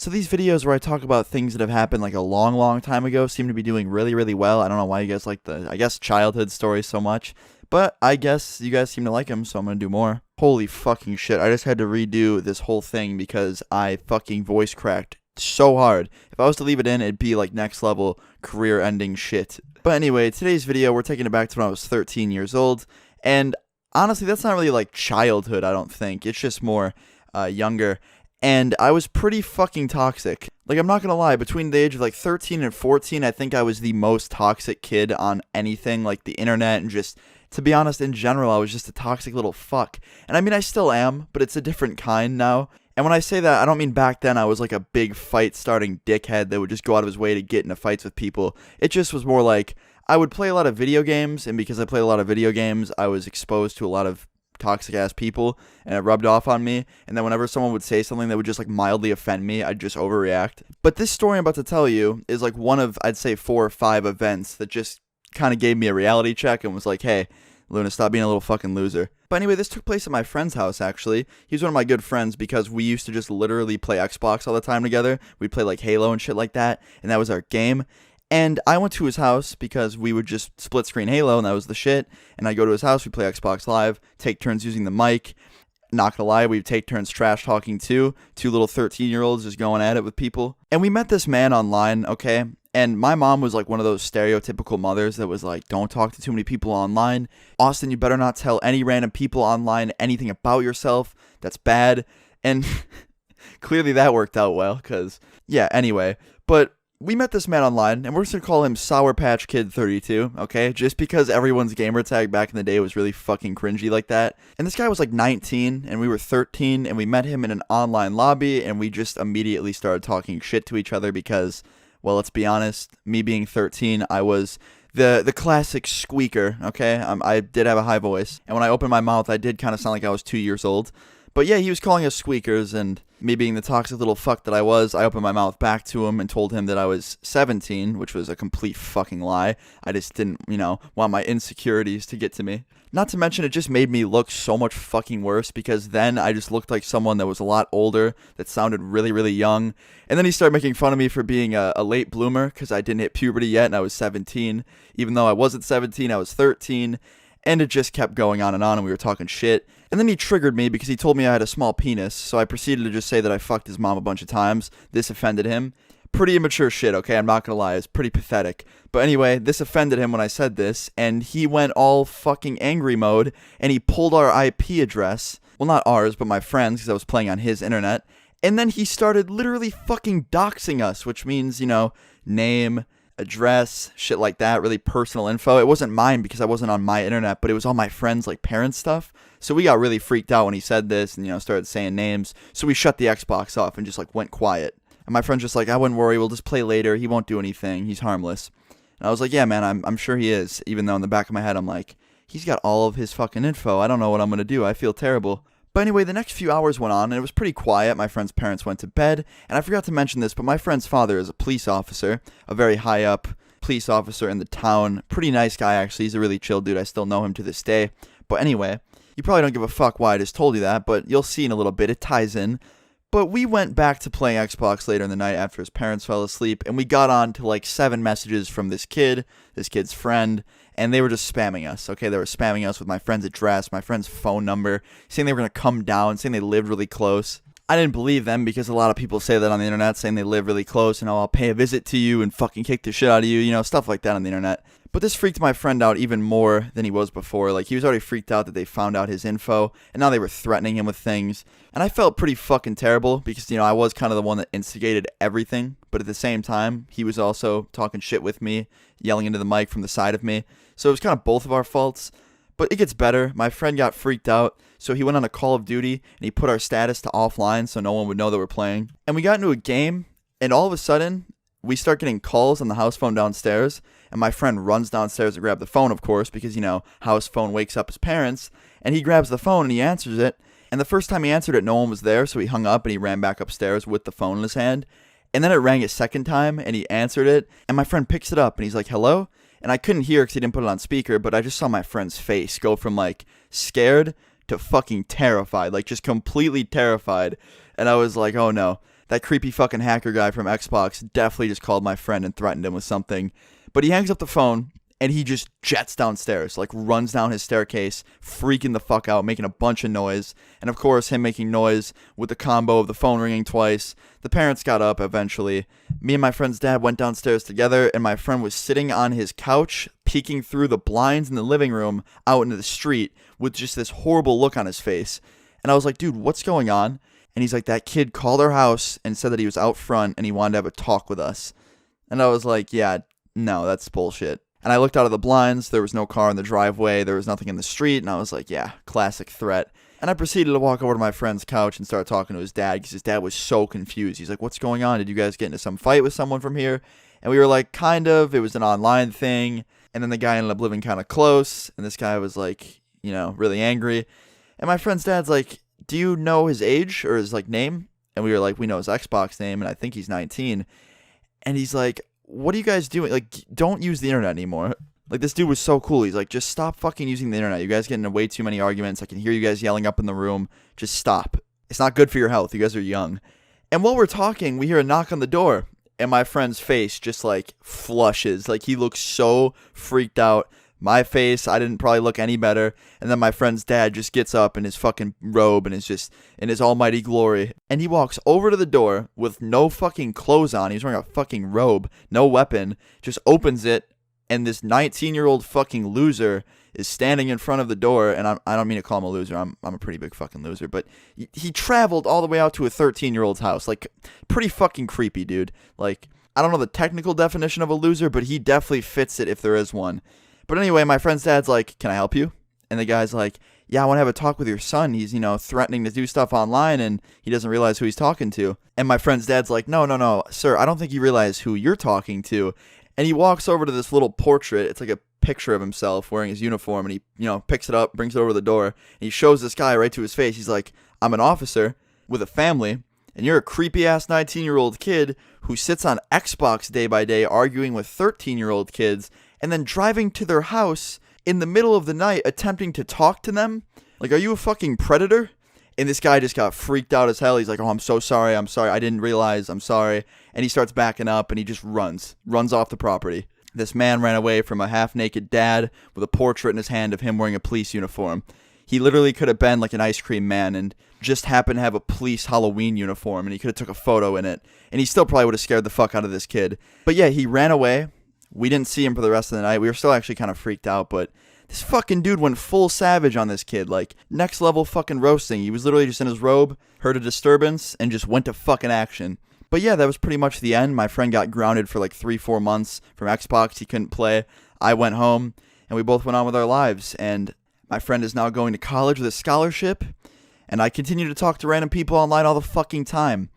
So these videos where I talk about things that have happened like a long, long time ago seem to be doing really, really well. I don't know why you guys like I guess, childhood stories so much. But I guess you guys seem to like them, so I'm gonna do more. Holy fucking shit, I just had to redo this whole thing because I fucking voice cracked so hard. If I was to leave it in, it'd be like next level career-ending shit. But anyway, today's video, we're taking it back to when I was 13 years old. And honestly, that's not really like childhood, I don't think. It's just more younger. And I was pretty fucking toxic. Like, I'm not gonna lie, between the age of like 13 and 14, I think I was the most toxic kid on anything, like the internet, and just, to be honest, in general, I was just a toxic little fuck. And I mean, I still am, but it's a different kind now. And when I say that, I don't mean back then I was like a big fight-starting dickhead that would just go out of his way to get into fights with people. It just was more like, I would play a lot of video games, and because I played a lot of video games, I was exposed to a lot of toxic ass people, and it rubbed off on me. And then whenever someone would say something that would just like mildly offend me, I'd just overreact. But this story I'm about to tell you is like one of, I'd say, 4 or 5 events that just kind of gave me a reality check and was like, hey, Luna, stop being a little fucking loser. But anyway, this took place at my friend's house, actually. He's one of my good friends because we used to just literally play Xbox all the time together. We'd play like Halo and shit like that, and that was our game. And I went to his house because we would just split screen Halo, and that was the shit. And I'd go to his house, we'd play Xbox Live, take turns using the mic. Not gonna lie, we'd take turns trash talking too. 2 little 13-year-olds just going at it with people. And we met this man online, okay? And my mom was like one of those stereotypical mothers that was like, don't talk to too many people online. Austin, you better not tell any random people online anything about yourself. That's bad. And clearly that worked out well, because, yeah, anyway. But we met this man online, and we're just going to call him Sour Patch Kid 32, okay? Just because everyone's gamer tag back in the day was really fucking cringy like that. And this guy was like 19, and we were 13, and we met him in an online lobby, and we just immediately started talking shit to each other because, well, let's be honest, me being 13, I was the classic squeaker, okay? I did have a high voice, and when I opened my mouth, I did kind of sound like I was 2 years old. But yeah, he was calling us squeakers, and me being the toxic little fuck that I was, I opened my mouth back to him and told him that I was 17, which was a complete fucking lie. I just didn't, want my insecurities to get to me. Not to mention, it just made me look so much fucking worse, because then I just looked like someone that was a lot older, that sounded really, really young. And then he started making fun of me for being a late bloomer, because I didn't hit puberty yet, and I was 17. Even though I wasn't 17, I was 13. And it just kept going on, and we were talking shit. And then he triggered me because he told me I had a small penis, so I proceeded to just say that I fucked his mom a bunch of times. This offended him. Pretty immature shit, okay? I'm not gonna lie, it's pretty pathetic. But anyway, this offended him when I said this, and he went all fucking angry mode, and he pulled our IP address. Well, not ours, but my friend's, because I was playing on his internet. And then he started literally fucking doxing us, which means, name, address, shit like that, really personal info. It wasn't mine because I wasn't on my internet, but it was all my friends' like parents' stuff. So we got really freaked out when he said this and started saying names. So we shut the Xbox off and just like went quiet. And my friend's just like, I wouldn't worry, we'll just play later. He won't do anything. He's harmless. And I was like, yeah, man, I'm sure he is. Even though in the back of my head I'm like, he's got all of his fucking info. I don't know what I'm gonna do. I feel terrible. But anyway, the next few hours went on, and it was pretty quiet. My friend's parents went to bed, and I forgot to mention this, but my friend's father is a police officer, a very high up police officer in the town. Pretty nice guy, actually. He's a really chill dude. I still know him to this day. But anyway, you probably don't give a fuck why I just told you that, but you'll see in a little bit. It ties in. But we went back to playing Xbox later in the night after his parents fell asleep, and we got on to like 7 messages from this kid's friend, and they were just spamming us, okay? They were spamming us with my friend's address, my friend's phone number, saying they were going to come down, saying they lived really close. I didn't believe them because a lot of people say that on the internet, saying they live really close, and I'll pay a visit to you and fucking kick the shit out of you, stuff like that on the internet. But this freaked my friend out even more than he was before. Like, he was already freaked out that they found out his info, and now they were threatening him with things. And I felt pretty fucking terrible because, I was kind of the one that instigated everything. But at the same time, he was also talking shit with me, yelling into the mic from the side of me. So it was kind of both of our faults. But it gets better. My friend got freaked out, so he went on a Call of Duty, and he put our status to offline so no one would know that we're playing. And we got into a game, and all of a sudden, we start getting calls on the house phone downstairs, and my friend runs downstairs to grab the phone, of course, because, house phone wakes up his parents, and he grabs the phone and he answers it, and the first time he answered it, no one was there, so he hung up and he ran back upstairs with the phone in his hand, and then it rang a second time, and he answered it, and my friend picks it up, and he's like, hello? And I couldn't hear because he didn't put it on speaker, but I just saw my friend's face go from, like, scared to fucking terrified, like, just completely terrified, and I was like, oh no. that creepy fucking hacker guy from Xbox definitely just called my friend and threatened him with something. But he hangs up the phone, and he just jets downstairs, like runs down his staircase, freaking the fuck out, making a bunch of noise. And of course, him making noise with the combo of the phone ringing twice. The parents got up eventually. Me and my friend's dad went downstairs together, and my friend was sitting on his couch, peeking through the blinds in the living room out into the street with just this horrible look on his face. And I was like, dude, what's going on? And he's like, that kid called our house and said that he was out front and he wanted to have a talk with us. And I was like, yeah, no, that's bullshit. And I looked out of the blinds. There was no car in the driveway. There was nothing in the street. And I was like, yeah, classic threat. And I proceeded to walk over to my friend's couch and start talking to his dad because his dad was so confused. He's like, what's going on? Did you guys get into some fight with someone from here? And we were like, kind of. It was an online thing. And then the guy ended up living kind of close. And this guy was like, you know, really angry. And my friend's dad's like, do you know his age or his like name? And we were like, we know his Xbox name. And I think he's 19. And he's like, what are you guys doing? Like, don't use the internet anymore. Like, this dude was so cool. He's like, just stop fucking using the internet. You guys get into way too many arguments. I can hear you guys yelling up in the room. Just stop. It's not good for your health. You guys are young. And while we're talking, we hear a knock on the door. And my friend's face just, like, flushes. Like, he looks so freaked out. My face, I didn't probably look any better. And then my friend's dad just gets up in his fucking robe and is just in his almighty glory. And he walks over to the door with no fucking clothes on. He's wearing a fucking robe, no weapon, just opens it. And this 19-year-old fucking loser is standing in front of the door. And I don't mean to call him a loser. I'm a pretty big fucking loser. But he traveled all the way out to a 13-year-old's house. Like, pretty fucking creepy, dude. Like, I don't know the technical definition of a loser, but he definitely fits it if there is one. But anyway, my friend's dad's like, can I help you? And the guy's like, yeah, I want to have a talk with your son. He's, you know, threatening to do stuff online and he doesn't realize who he's talking to. And my friend's dad's like, no, sir, I don't think you realize who you're talking to. And he walks over to this little portrait. It's like a picture of himself wearing his uniform. And he, you know, picks it up, brings it over to the door. And he shows this guy right to his face. He's like, I'm an officer with a family. And you're a creepy-ass 19-year-old kid who sits on Xbox day by day arguing with 13-year-old kids and then driving to their house in the middle of the night attempting to talk to them? Like, are you a fucking predator? And this guy just got freaked out as hell. He's like, oh, I'm so sorry. I didn't realize. I'm sorry. And he starts backing up and he just runs off the property. This man ran away from a half-naked dad with a portrait in his hand of him wearing a police uniform. He literally could have been like an ice cream man and just happened to have a police Halloween uniform and he could have took a photo in it. And he still probably would have scared the fuck out of this kid. But yeah, he ran away. We didn't see him for the rest of the night. We were still actually kind of freaked out, but this fucking dude went full savage on this kid. Like, next level fucking roasting. He was literally just in his robe, heard a disturbance, and just went to fucking action. But yeah, that was pretty much the end. My friend got grounded for like 3-4 months from Xbox. He couldn't play. I went home, and we both went on with our lives. And my friend is now going to college with a scholarship, and I continue to talk to random people online all the fucking time.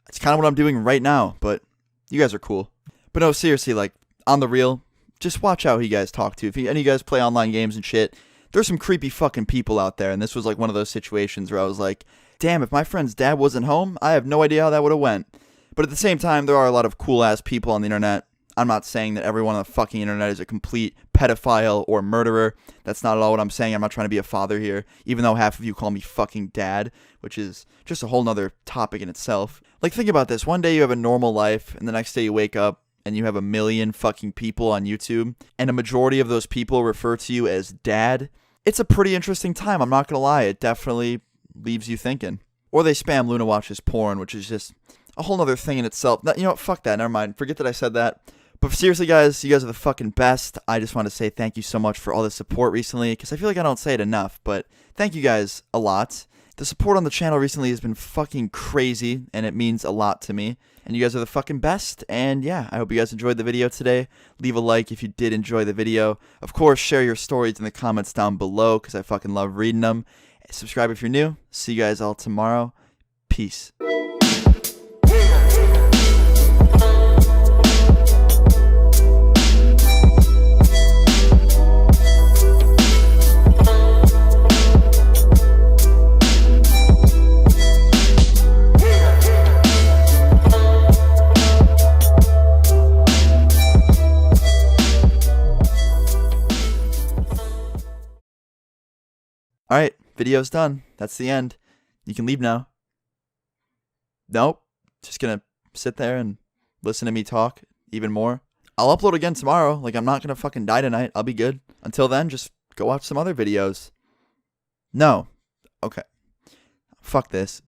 It's kind of what I'm doing right now, but you guys are cool. But no, seriously, like, on the real, just watch out who you guys talk to. If any of you guys play online games and shit, there's some creepy fucking people out there, and this was like one of those situations where I was like, damn, if my friend's dad wasn't home, I have no idea how that would have went. But at the same time, there are a lot of cool-ass people on the internet. I'm not saying that everyone on the fucking internet is a complete pedophile or murderer. That's not at all what I'm saying. I'm not trying to be a father here, even though half of you call me fucking dad, which is just a whole nother topic in itself. Like, think about this. One day you have a normal life, and the next day you wake up, and you have 1 million fucking people on YouTube, and a majority of those people refer to you as dad, it's a pretty interesting time. I'm not going to lie. It definitely leaves you thinking. Or they spam Luna watches porn, which is just a whole nother thing in itself. You know what? Fuck that. Never mind. Forget that I said that. But seriously, guys, you guys are the fucking best. I just want to say thank you so much for all the support recently, because I feel like I don't say it enough, but thank you guys a lot. The support on the channel recently has been fucking crazy, and it means a lot to me. And you guys are the fucking best, and yeah, I hope you guys enjoyed the video today. Leave a like if you did enjoy the video. Of course, share your stories in the comments down below, because I fucking love reading them. Subscribe if you're new. See you guys all tomorrow. Peace. Alright, video's done. That's the end. You can leave now. Nope. just gonna sit there and listen to me talk even more. I'll upload again tomorrow. Like, I'm not gonna fucking die tonight. I'll be good. Until then, just go watch some other videos. No. Okay. Fuck this.